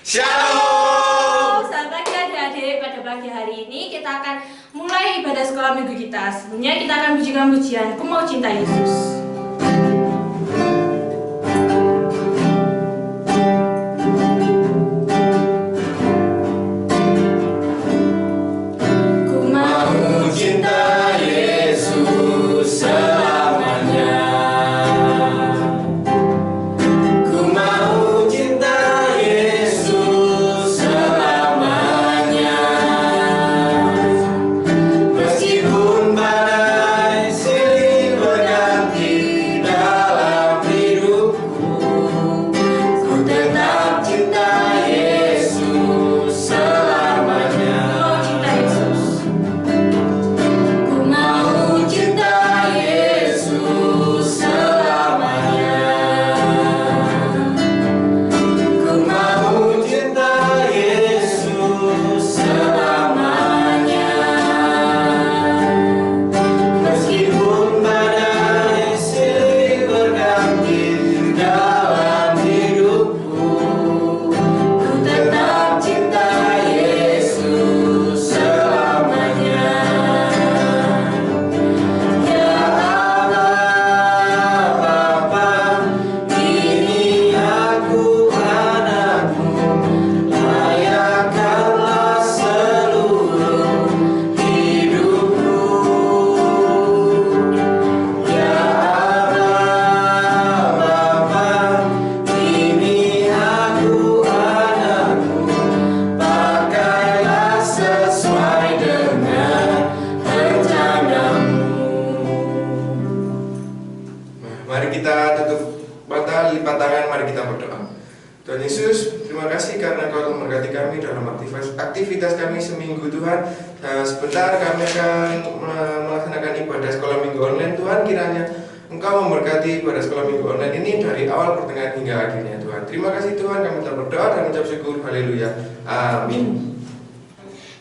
Shalom. Selamat pagi adik-adik. Pada pagi hari ini kita akan mulai ibadah sekolah minggu kita. Sebelumnya kita akan pujikan pujian Ku Mau Cinta Yesus. Ku mau cinta Yesus selamanya. Ku mau cinta Yesus selamanya. Meskipun badai silih berganti dalam hidupku, ku tetap cinta Yesus selamanya. Ku mau cinta Yesus selamanya. Ku mau cinta Yesus selamanya. Meskipun badai silih berganti dalam hidupku, ku tetap cinta Yesus selamanya. Ya Allah Bapa, ini aku anakmu, layakkanlah seluruh hidupku. Ya Allah Bapa, ini aku anakmu, pakailah sesuai dengan rencanamu. Mari kita tutup mata, lipat tangan, mari kita berdoa. Tuhan Yesus, terima kasih karena Kau telah memberkati kami dalam aktivitas kami seminggu Tuhan. Sebentar kami akan melaksanakan ibadah sekolah minggu online. Tuhan, kiranya Engkau memberkati ibadah sekolah minggu online ini dari awal, pertengahan hingga akhirnya Tuhan. Terima kasih Tuhan, kami telah berdoa dan mengucap syukur. Haleluya. Amin.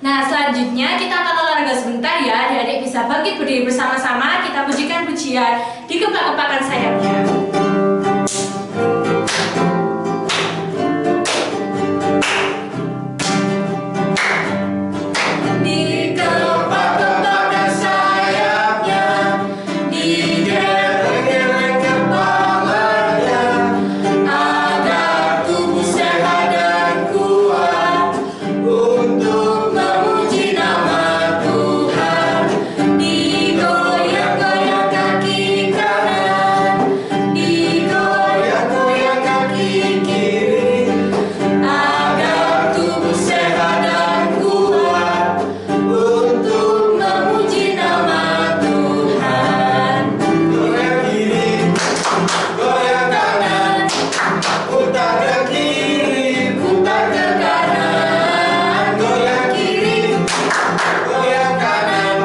Nah, selanjutnya kita akan olahraga sebentar ya. Adik-adik bisa bangkit berdiri bersama-sama. Kita pujikan pujian Dikepak-kepakan Sayapnya. Dikepak-kepakan sayapnya, digeleng-geleng kepalanya, agar tubuh sehat dan kuat untuk memuji nama Tuhan. Digoyang-goyang kaki kanan, digoyang-goyang kaki kiri, agar tubuh sehat dan kuat untuk memuji nama Tuhan. Goyang kiri, goyang kanan, putar ke kiri, putar ke kanan. Goyang kiri, goyang kanan,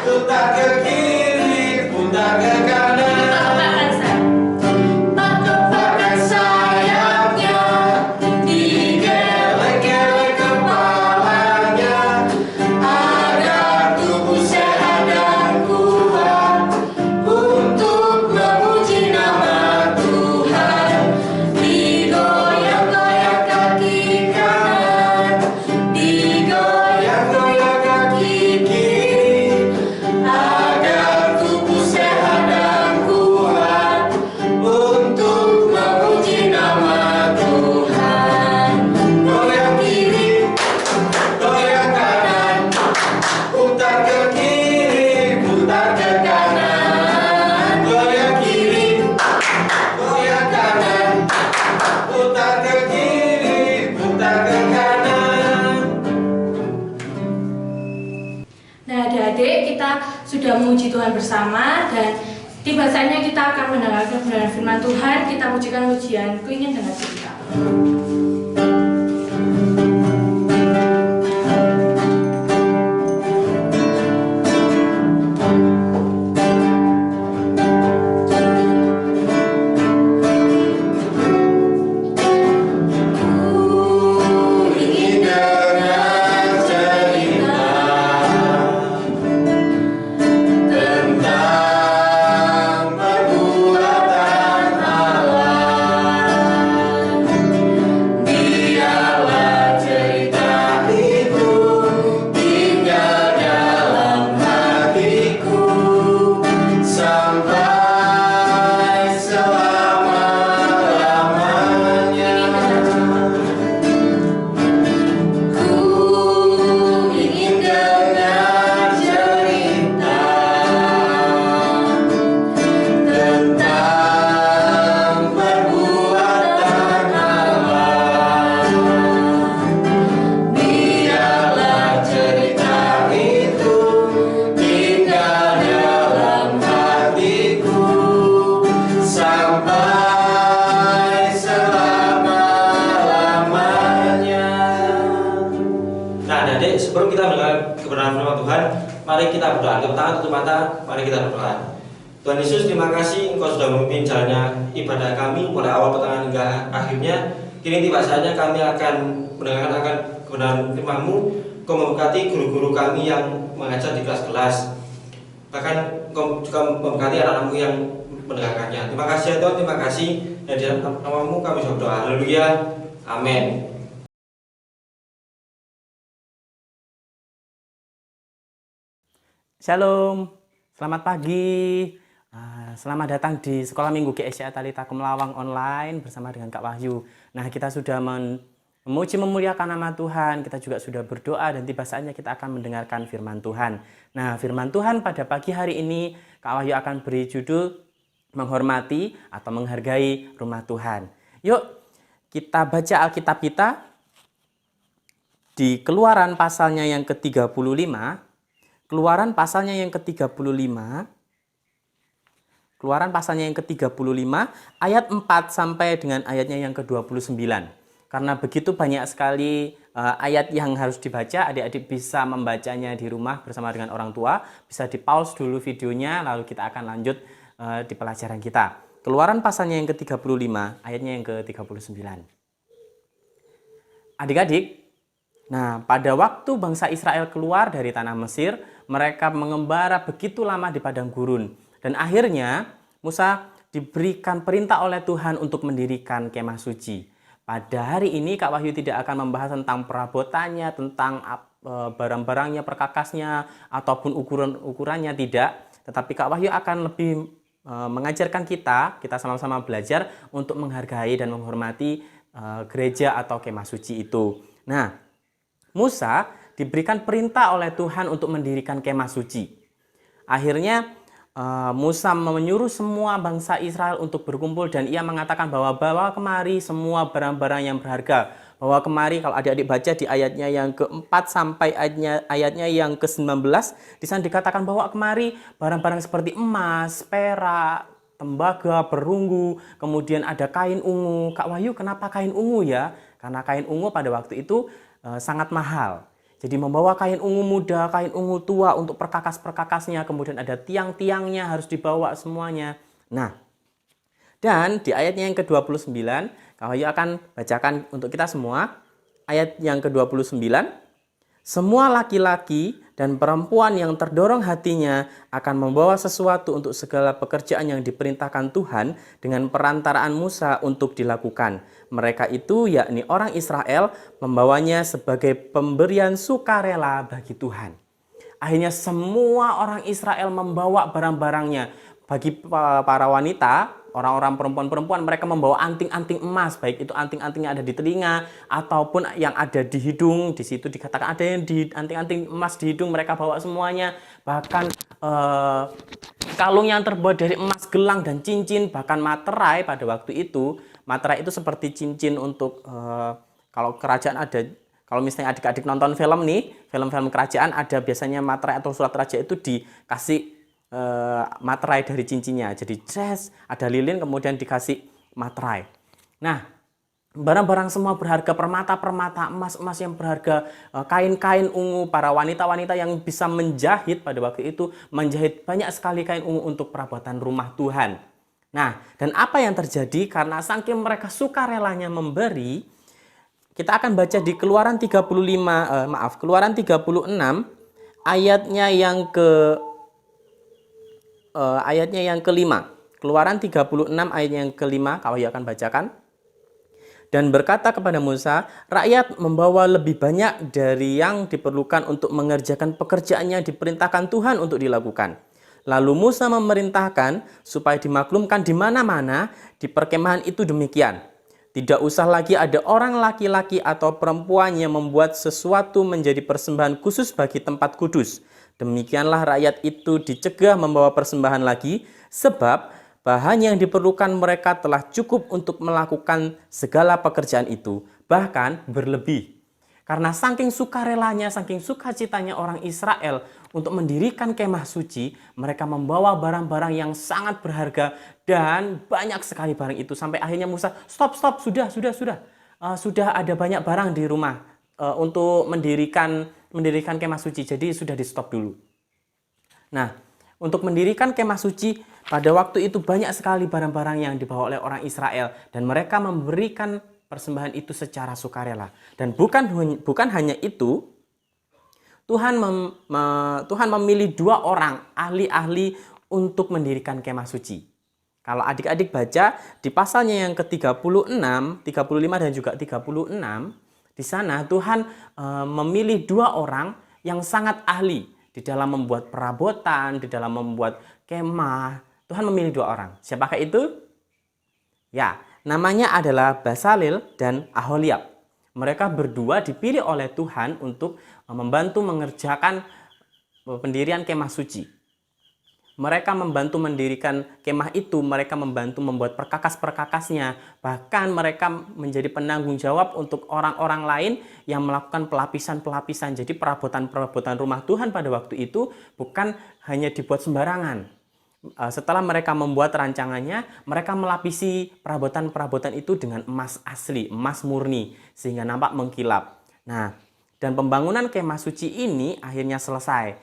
putar ke kiri, putar ke kanan. Dikepak-kepakan sayapnya, digeleng-geleng kepalanya, agar tubuh sehat dan kuat untuk memuji nama Tuhan. Digoyang-goyang kaki kanan, digoyang-goyang kaki kiri, agar tubuh sehat dan kuat untuk memuji nama Tuhan. Goyang kiri, goyang kanan, putar ke kiri, putar ke kanan. Goyang kiri, goyang kanan, putar ke kiri, putar ke kanan. Nah, adik-adik, kita sudah memuji Tuhan bersama dan tiba saatnya kita akan mendengarkan kebenaran firman Tuhan. Kita pujikan pujian Ku Ingin Dengar Cerita. Ku ingin dengar cerita tentang perbuatan Allah. mari kita berdoa. Tepuk tangan, tutup mata, mari kita berdoa. Tuhan Yesus, terima kasih Engkau sudah memimpin jalannya ibadah kami mulai awal pertengahan hingga akhirnya. Kini tiba saatnya kami akan mendengarkan akan kebenaran firman-Mu. Engkau memberkati guru-guru kami yang mengajar di kelas-kelas. Bahkan Engkau juga memberkati anak-anak-Mu yang mendengarkannya. Terima kasih ya Tuhan, terima kasih. Dan di dalam nama-Mu kami berdoa. Haleluya. Amin. Shalom, selamat pagi. Selamat datang di Sekolah Minggu GSCA Talita Kumlawang online bersama dengan Kak Wahyu. Nah, kita sudah memuji memuliakan nama Tuhan, kita juga sudah berdoa dan tiba saatnya kita akan mendengarkan firman Tuhan. Nah, firman Tuhan pada pagi hari ini Kak Wahyu akan beri judul menghormati atau menghargai rumah Tuhan. Yuk, kita baca Alkitab kita di Keluaran pasalnya yang ke-35. Keluaran pasalnya yang ke-35. Keluaran pasalnya yang ke-35 ayat 4 sampai dengan ayatnya yang ke-29. Karena begitu banyak sekali ayat yang harus dibaca, adik-adik bisa membacanya di rumah bersama dengan orang tua. Bisa di-pause dulu videonya, lalu kita akan lanjut di pelajaran kita. Keluaran pasalnya yang ke-35, ayatnya yang ke-39. Adik-adik, nah pada waktu bangsa Israel keluar dari tanah Mesir, mereka mengembara begitu lama di padang gurun. Dan akhirnya Musa diberikan perintah oleh Tuhan untuk mendirikan kemah suci. Pada hari ini Kak Wahyu tidak akan membahas tentang perabotannya, tentang barang-barangnya, perkakasnya, ataupun ukuran-ukurannya, tidak. Tetapi Kak Wahyu akan lebih mengajarkan kita sama-sama belajar untuk menghargai dan menghormati gereja atau kemah suci itu. Nah, Musa diberikan perintah oleh Tuhan untuk mendirikan kemah suci. Akhirnya Musa menyuruh semua bangsa Israel untuk berkumpul dan ia mengatakan bahwa bawa kemari semua barang-barang yang berharga. Bawa kemari, kalau adik-adik baca di ayatnya yang ke-4 sampai ayatnya yang ke-19, di sana dikatakan bawa kemari barang-barang seperti emas, perak, tembaga, perunggu, kemudian ada kain ungu. Kak Wahyu, kenapa kain ungu ya? Karena kain ungu pada waktu itu sangat mahal. Jadi membawa kain ungu muda, kain ungu tua untuk perkakas-perkakasnya, kemudian ada tiang-tiangnya harus dibawa semuanya. Nah, dan di ayatnya yang ke-29, Kak Wahyu akan bacakan untuk kita semua. Ayat yang ke-29, semua laki-laki dan perempuan yang terdorong hatinya akan membawa sesuatu untuk segala pekerjaan yang diperintahkan Tuhan dengan perantaraan Musa untuk dilakukan. Mereka itu yakni orang Israel membawanya sebagai pemberian sukarela bagi Tuhan. Akhirnya semua orang Israel membawa barang-barangnya. Bagi para wanita, orang-orang perempuan-perempuan, mereka membawa anting-anting emas, baik itu anting-antingnya ada di telinga ataupun yang ada di hidung. Di situ dikatakan ada yang di anting-anting emas di hidung, mereka bawa semuanya. Bahkan kalung yang terbuat dari emas, gelang dan cincin, bahkan materai pada waktu itu. Materai itu seperti cincin untuk kalau kerajaan ada. Kalau misalnya adik-adik nonton film nih, film-film kerajaan ada biasanya materai atau surat raja itu dikasih materai dari cincinnya. Jadi dress, ada lilin, kemudian dikasih materai. Nah, barang-barang semua berharga, permata-permata, emas-emas yang berharga, kain-kain ungu, para wanita-wanita yang bisa menjahit pada waktu itu, menjahit banyak sekali kain ungu untuk perabotan rumah Tuhan. Nah, dan apa yang terjadi karena saking mereka sukarelanya memberi, kita akan baca di Keluaran 36 ayatnya yang kelima. Keluaran 36 ayat yang kelima, Kak Wahyu akan bacakan. Dan berkata kepada Musa, rakyat membawa lebih banyak dari yang diperlukan untuk mengerjakan pekerjaan yang diperintahkan Tuhan untuk dilakukan. Lalu Musa memerintahkan supaya dimaklumkan di mana-mana di perkemahan itu demikian. Tidak usah lagi ada orang laki-laki atau perempuan yang membuat sesuatu menjadi persembahan khusus bagi tempat kudus. Demikianlah rakyat itu dicegah membawa persembahan lagi, sebab bahan yang diperlukan mereka telah cukup untuk melakukan segala pekerjaan itu, bahkan berlebih. Karena saking sukarelanya, saking sukacitanya orang Israel untuk mendirikan kemah suci, mereka membawa barang-barang yang sangat berharga dan banyak sekali barang itu. Sampai akhirnya Musa, stop, sudah. Sudah ada banyak barang di rumah untuk mendirikan kemah suci, jadi sudah di stop dulu. Nah, untuk mendirikan kemah suci, pada waktu itu banyak sekali barang-barang yang dibawa oleh orang Israel dan mereka memberikan persembahan itu secara sukarela. Dan bukan hanya itu, Tuhan memilih 2 orang ahli-ahli untuk mendirikan kemah suci. Kalau adik-adik baca di pasalnya yang ke-36, 35 dan juga 36, di sana Tuhan memilih 2 orang yang sangat ahli di dalam membuat perabotan, di dalam membuat kemah. Tuhan memilih 2 orang. Siapakah itu? Ya, namanya adalah Bezalel dan Aholiab. Mereka berdua dipilih oleh Tuhan untuk membantu mengerjakan pendirian kemah suci. Mereka membantu mendirikan kemah itu, mereka membantu membuat perkakas-perkakasnya. Bahkan mereka menjadi penanggung jawab untuk orang-orang lain yang melakukan pelapisan-pelapisan. Jadi perabotan-perabotan rumah Tuhan pada waktu itu bukan hanya dibuat sembarangan. Setelah mereka membuat rancangannya, mereka melapisi perabotan-perabotan itu dengan emas asli, emas murni, sehingga nampak mengkilap. Nah, dan pembangunan kemah suci ini akhirnya selesai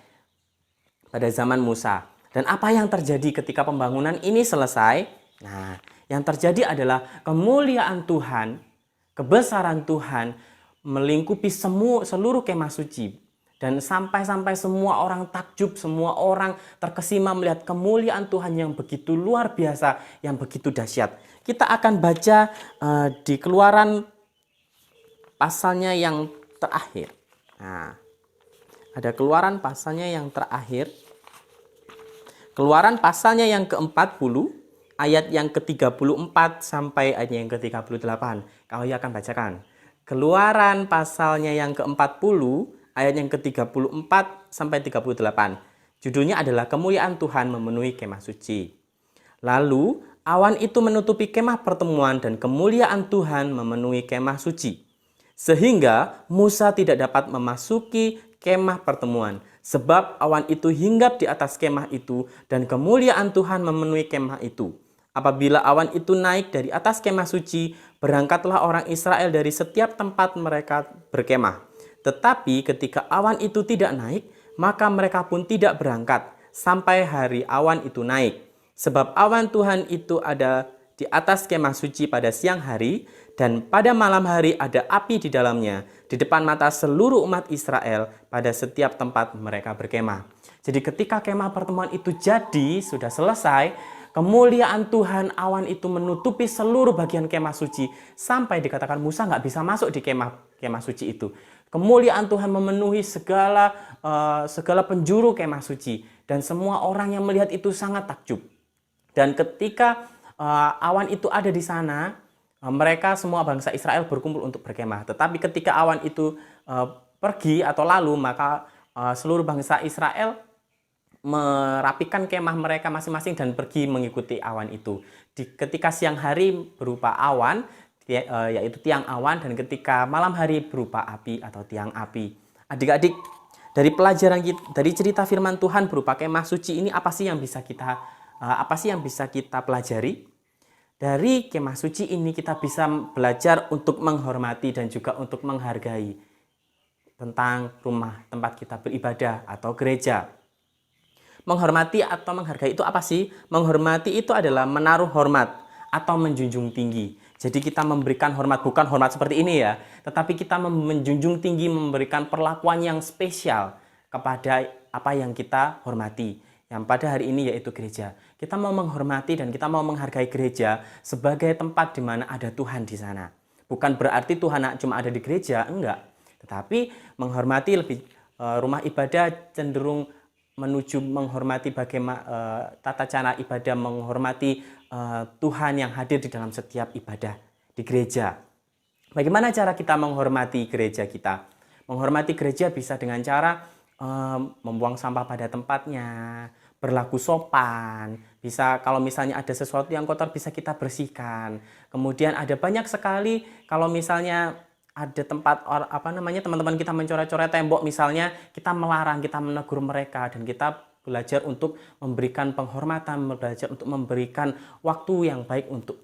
pada zaman Musa. Dan apa yang terjadi ketika pembangunan ini selesai? Nah, yang terjadi adalah kemuliaan Tuhan, kebesaran Tuhan melingkupi seluruh kemah suci. Dan sampai semua orang takjub, semua orang terkesima melihat kemuliaan Tuhan yang begitu luar biasa, yang begitu dahsyat. Kita akan baca di Keluaran pasalnya yang terakhir. Nah, ada Keluaran pasalnya yang terakhir. Keluaran pasalnya yang ke-40, ayat yang ke-34 sampai ayat yang ke-38. Kalau ya akan bacakan. Keluaran pasalnya yang ke-40, ayat yang ke-34 sampai 38. Judulnya adalah Kemuliaan Tuhan memenuhi kemah suci. Lalu awan itu menutupi kemah pertemuan dan kemuliaan Tuhan memenuhi kemah suci. Sehingga Musa tidak dapat memasuki kemah pertemuan. Sebab awan itu hinggap di atas kemah itu dan kemuliaan Tuhan memenuhi kemah itu. Apabila awan itu naik dari atas kemah suci, berangkatlah orang Israel dari setiap tempat mereka berkemah. Tetapi ketika awan itu tidak naik, maka mereka pun tidak berangkat sampai hari awan itu naik. Sebab awan Tuhan itu ada di atas kemah suci pada siang hari, dan pada malam hari ada api di dalamnya, di depan mata seluruh umat Israel pada setiap tempat mereka berkemah. Jadi ketika kemah pertemuan itu jadi, sudah selesai, kemuliaan Tuhan, awan itu menutupi seluruh bagian kemah suci, sampai dikatakan Musa nggak bisa masuk di kemah suci itu. Kemuliaan Tuhan memenuhi segala penjuru kemah suci, dan semua orang yang melihat itu sangat takjub. Dan ketika awan itu ada di sana, mereka semua bangsa Israel berkumpul untuk berkemah. Tetapi ketika awan itu pergi atau lalu, maka seluruh bangsa Israel merapikan kemah mereka masing-masing dan pergi mengikuti awan itu. Ketika siang hari berupa awan, yaitu tiang awan, dan ketika malam hari berupa api atau tiang api. Adik-adik, dari pelajaran dari cerita firman Tuhan berupa kemah suci ini, apa sih yang bisa kita pelajari? Dari kemah suci ini kita bisa belajar untuk menghormati dan juga untuk menghargai tentang rumah tempat kita beribadah atau gereja. Menghormati atau menghargai itu apa sih? Menghormati itu adalah menaruh hormat atau menjunjung tinggi. Jadi kita memberikan hormat, bukan hormat seperti ini ya, tetapi kita menjunjung tinggi, memberikan perlakuan yang spesial kepada apa yang kita hormati. Yang pada hari ini yaitu gereja. Kita mau menghormati dan kita mau menghargai gereja sebagai tempat di mana ada Tuhan di sana. Bukan berarti Tuhan cuma ada di gereja, enggak. Tetapi menghormati rumah ibadah cenderung menuju menghormati bagaimana tata cara ibadah, menghormati Tuhan yang hadir di dalam setiap ibadah di gereja. Bagaimana cara kita menghormati gereja kita? Menghormati gereja bisa dengan cara membuang sampah pada tempatnya, berlaku sopan, bisa kalau misalnya ada sesuatu yang kotor bisa kita bersihkan. Kemudian ada banyak sekali kalau misalnya ada tempat teman-teman kita mencoret-coret tembok misalnya, kita melarang, kita menegur mereka, dan kita belajar untuk memberikan penghormatan, belajar untuk memberikan waktu yang baik untuk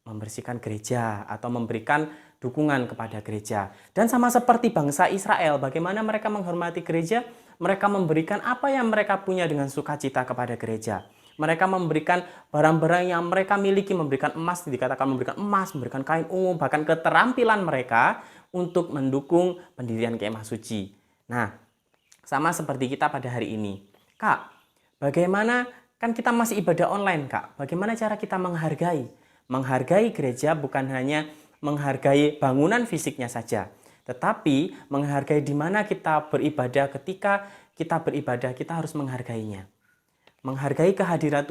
membersihkan gereja atau memberikan dukungan kepada gereja. Dan sama seperti bangsa Israel, bagaimana mereka menghormati gereja? mereka memberikan apa yang mereka punya dengan sukacita kepada gereja. Mereka memberikan barang-barang yang mereka miliki, memberikan emas, dikatakan memberikan emas, memberikan kain ungu, bahkan keterampilan mereka untuk mendukung pendirian kemah suci. Nah, sama seperti kita pada hari ini. Kak, bagaimana, kan kita masih ibadah online, Kak. Bagaimana cara kita menghargai? Menghargai gereja bukan hanya menghargai bangunan fisiknya saja, tetapi menghargai di mana kita beribadah. Ketika kita beribadah, kita harus menghargainya. Menghargai kehadiran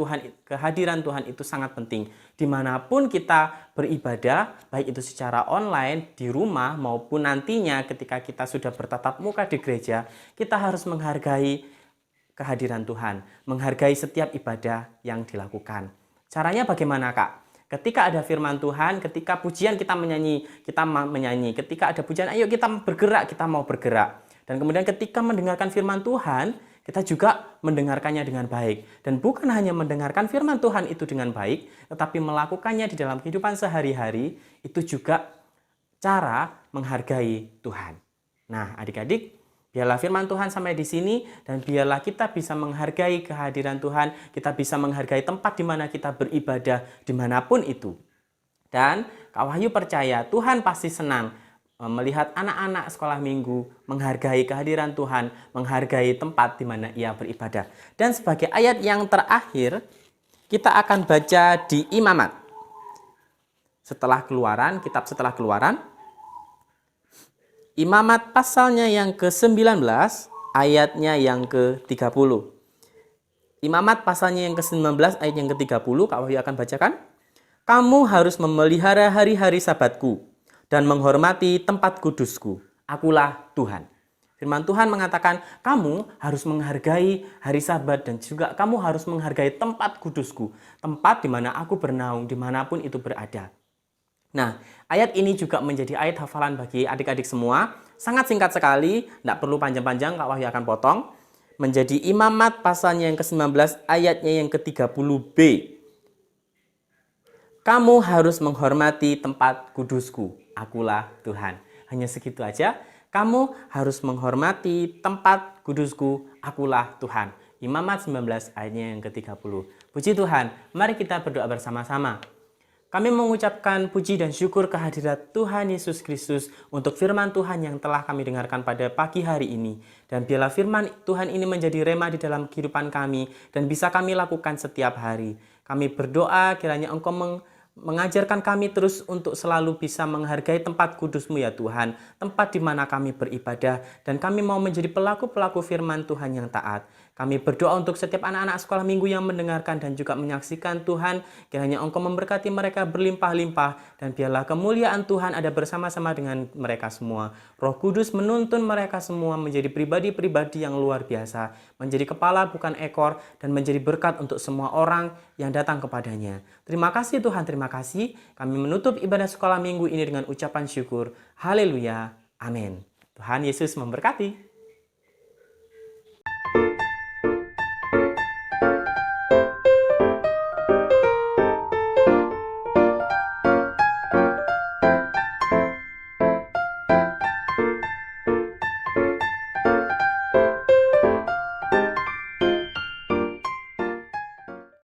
Tuhan itu sangat penting. Dimanapun kita beribadah, baik itu secara online, di rumah, maupun nantinya ketika kita sudah bertatap muka di gereja, kita harus menghargai kehadiran Tuhan, menghargai setiap ibadah yang dilakukan. Caranya bagaimana, Kak? Ketika ada firman Tuhan, ketika pujian kita menyanyi. Ketika ada pujian, ayo kita bergerak, kita mau bergerak. Dan kemudian ketika mendengarkan firman Tuhan, kita juga mendengarkannya dengan baik. Dan bukan hanya mendengarkan firman Tuhan itu dengan baik, tetapi melakukannya di dalam kehidupan sehari-hari, itu juga cara menghargai Tuhan. Nah, adik-adik, biarlah firman Tuhan sampai di sini, dan biarlah kita bisa menghargai kehadiran Tuhan, kita bisa menghargai tempat di mana kita beribadah, dimanapun itu. Dan Kak Wahyu percaya Tuhan pasti senang melihat anak-anak sekolah minggu menghargai kehadiran Tuhan, menghargai tempat di mana ia beribadah. Dan sebagai ayat yang terakhir, kita akan baca di Imamat. Kitab setelah Keluaran, Imamat pasalnya yang ke-19, ayatnya yang ke-30. Imamat pasalnya yang ke-19, ayat yang ke-30, Kak Wahyu akan bacakan. Kamu harus memelihara hari-hari sabatku dan menghormati tempat kudusku. Akulah Tuhan. Firman Tuhan mengatakan, kamu harus menghargai hari sabat dan juga kamu harus menghargai tempat kudusku. Tempat di mana aku bernaung, dimanapun itu berada. Nah, ayat ini juga menjadi ayat hafalan bagi adik-adik semua. Sangat singkat sekali, tidak perlu panjang-panjang, Kak Wahyu akan potong. Menjadi Imamat pasalnya yang ke-19, ayatnya yang ke-30b. Kamu harus menghormati tempat kudusku, akulah Tuhan. Hanya segitu aja. Kamu harus menghormati tempat kudusku, akulah Tuhan. Imamat 19 ayatnya yang ke-30. Puji Tuhan, mari kita berdoa bersama-sama. Kami mengucapkan puji dan syukur kehadirat Tuhan Yesus Kristus untuk firman Tuhan yang telah kami dengarkan pada pagi hari ini. Dan biarlah firman Tuhan ini menjadi rema di dalam kehidupan kami dan bisa kami lakukan setiap hari. Kami berdoa kiranya Engkau mengajarkan kami terus untuk selalu bisa menghargai tempat kudus-Mu ya Tuhan, tempat di mana kami beribadah, dan kami mau menjadi pelaku-pelaku firman Tuhan yang taat. Kami berdoa untuk setiap anak-anak sekolah minggu yang mendengarkan dan juga menyaksikan Tuhan, kiranya Engkau memberkati mereka berlimpah-limpah, dan biarlah kemuliaan Tuhan ada bersama-sama dengan mereka semua. Roh Kudus menuntun mereka semua menjadi pribadi-pribadi yang luar biasa, menjadi kepala bukan ekor, dan menjadi berkat untuk semua orang yang datang kepadanya. Terima kasih Tuhan, terima kasih. Kami menutup ibadah sekolah minggu ini dengan ucapan syukur. Haleluya. Amin. Tuhan Yesus memberkati.